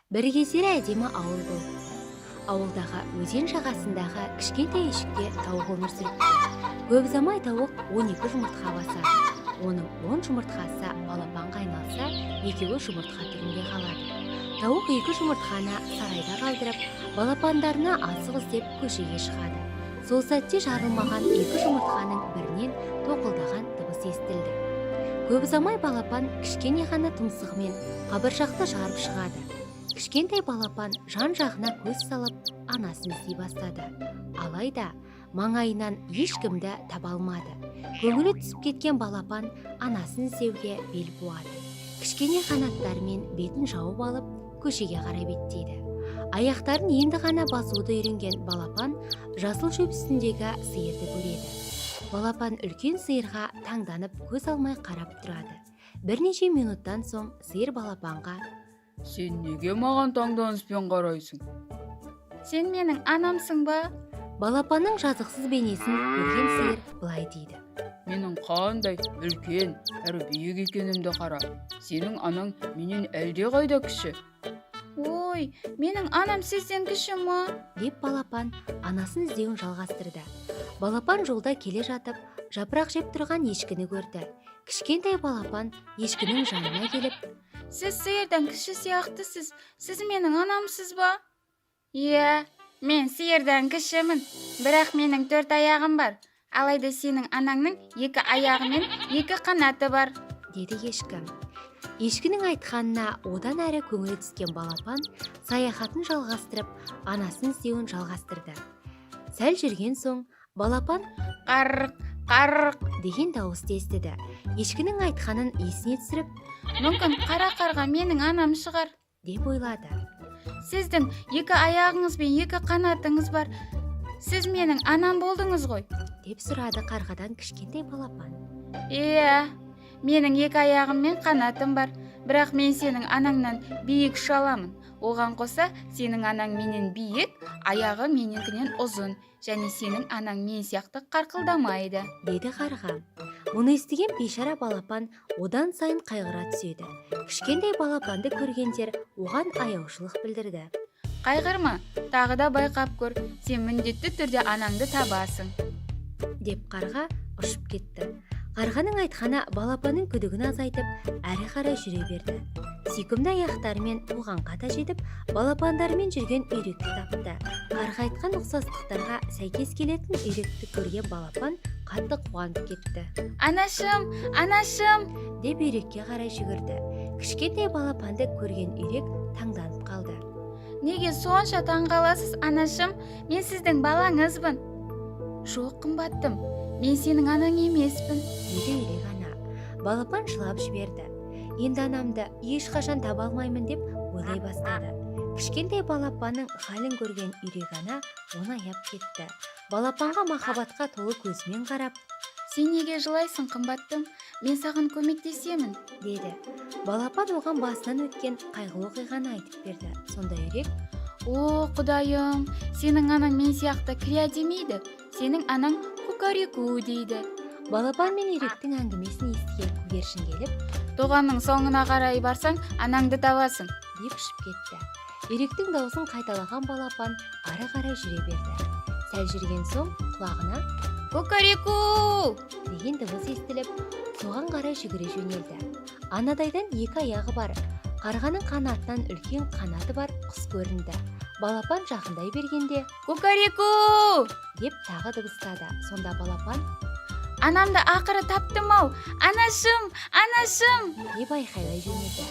Бір кездері әдемі ауыл болды. Ауылдағы өзен жағасындағы кішкентай үйшікте тауық өмір сүріпті. Көп ұзамай тауық 12 жұмыртқа басады. Оның 10 жұмыртқасы балапанға айналса, екеуі жұмыртқа түрінде қалады. Тауық 2 жұмыртқаны сарайда қалдырып, балапандарына асық іздеп көшеге шығады. Сол сәтте жарылмаған 2 жұмыртқаның бірінен тоқылдаған дыбыс естілді. Көп ұзамай балапан кішкене ғана тұмсығымен қабыршақты жарып шығады. Кішкентай балапан жан-жағына көз салып, анасын іздей бастады. Алайда маңайынан ешкімді таба алмады. Көңілі түсіп кеткен балапан анасын іздеуге бел буады. Кішкене қанаттарымен бетін жауып алып, көшеге қарай беттейді. Аяқтарын енді ғана басуды үйренген балапан жасыл шөп үстіндегі сиырды көреді. Балапан үлкен сиырға таңданып көз алмай қарап тұрады. Бірнеше минуттан соң сиыр балапанға: «Сен неге маған таңданыспен қарайсың?» «Сен менің анамсың ба?» Балапанның жазықсыз бейнесін көрген сиыр былай дейді: «Менің қандай үлкен әрі биік екенімді қара. Сенің анаң менен әлде қайда кіші». «Ой, менің анам сізден кіші ма?» деп балапан анасын іздеуін жалғастырды. Балапан жолда келе жатып, жапырақ жеп тұрған ешкіні көрді. Кішкентай балапан ешкінің жанына келіп: «Сіз сиырдан кіші сияқтысыз. Сіз менің анамсыз ба?» «Иә, мен сиырдан кішімін. Бірақ менің 4 аяғым бар. Алайда сенің анаңның 2 аяғы мен 2 қанаты бар», деді ешкі. Ешкінің айтқанына одан әрі көңілі түскен балапан саяхатын жалғастырып, анасын іздеуін жалғастырды. Сәл жүрген соң балапан «Қарқ, қарқ» деген дауысты естіді. Ешкінің айтқанын есіне түсіріп: «Мүмкін қара қарға менің анам шығар», деп ойлады. «Сіздің 2 аяғыңыз бен 2 қанатыңыз бар. Сіз менің анам болдыңыз ғой», деп сұрады қарғадан кішкентай балапан. «Иә, менің 2 аяғым мен қанатым бар. Бірақ мен сенің анаңнан биік ұша аламын. Оған қоса сенің анаң менен биік, аяғы менікінен ұзын, және сенің анаң мен сияқты қарқылдамайды», деді қарға. Мұны естіген бейшара балапан одан сайын қайғыра түседі. Кішкентай балапанды көргендер оған аяушылық білдірді. «Қайғырма, тағы да байқап көр. Сен міндетті түрде анаңды табасың», деп қарға ұшып кетті. Қарғаның айтқаны балапанның күдігін азайтып, әрі қарай жүре берді. Сүйкімді аяқтарымен оған қата жетіп, балапандарымен жүрген үйректі тапты. Қарға айтқан ұқсастықтарға сәйкес келетін үйректі көрген балапан қатты қуанып кетті. «Анашым, анашым!» деп үйрекке қарай жүгірді. Кішкентай балапанды көрген үйрек таңданып қалды. «Неге сонша таңғаласыз, анашым? Мен сіздің балаңызбын». «Жоқ, қымбаттым, мен сенің анаң емеспін», деді үйрек ана. Балапан жылап жіберді. Енді анамды ешқашан таба алмаймын деп ойлай бастады. Кішкентай балапанның халін көрген үйрек ана оны аяп кетті. Балапанға махаббатқа толы көзімен қарап: «Сен неге жылайсың, қымбаттым? Мен саған көмектесемін», деді. Балапан оған басынан өткен қайғылы оқиғаны айтып берді. Сонда үйрек: «О, Құдайым, сенің анаң мен сияқты кіря демейді. Сенің анаң кукареку дейді». Балапан мен үйректің әңгімесін естіген көгершін келіп: «Тоғанның соңына қарай барсаң, анаңды табасың», деп ұшып кетті. Үйректің даусын қайталаған балапан ары қарай жүре берді. Сәл жүрген соң құлағына «Кукареку» деген дыбыс естіліп, соған қарай жүгіре жөнелді. Анадайдан 2 аяғы бар, қарғаның қанатынан үлкен қанаты бар құс көрінді. Балапан жақындай бергенде «Кукареку» деп тағы дыбыстады. Сонда балапан «Анамды ақыры таптым-ау! Анашым, анашым!» деп айқайлай жөнелді.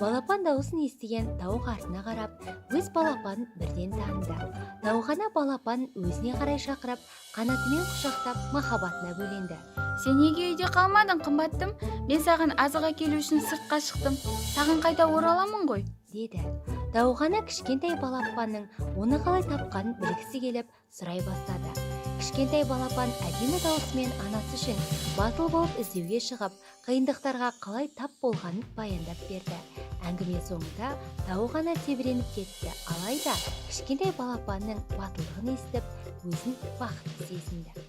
Балапан дауысын естіген тауық артына қарап, өз балапанын бірден таныды. Тауық ана балапан өзіне қарай шақырып, қанатымен құшақтап, махаббатына бөленді. «Сен неге үйде қалмадың, қымбаттым? Мен саған азық әкелу үшін сыртқа шықтым. Саған қайта ораламын ғой», деді. Тауық ана кішкентай балапанның оны қалай тапқанын білгісі келіп сұрай бастады. Кішкентай балапан әдемі даусымен анасы үшін батыл болып іздеуге шығып, қиындықтарға қалай тап болғанын баяндап берді. Әңгіме соңында тауық ана тебіреніп кетті. Алайда кішкентай балапанның батылдығын естіп, өзін бақытты сезінді.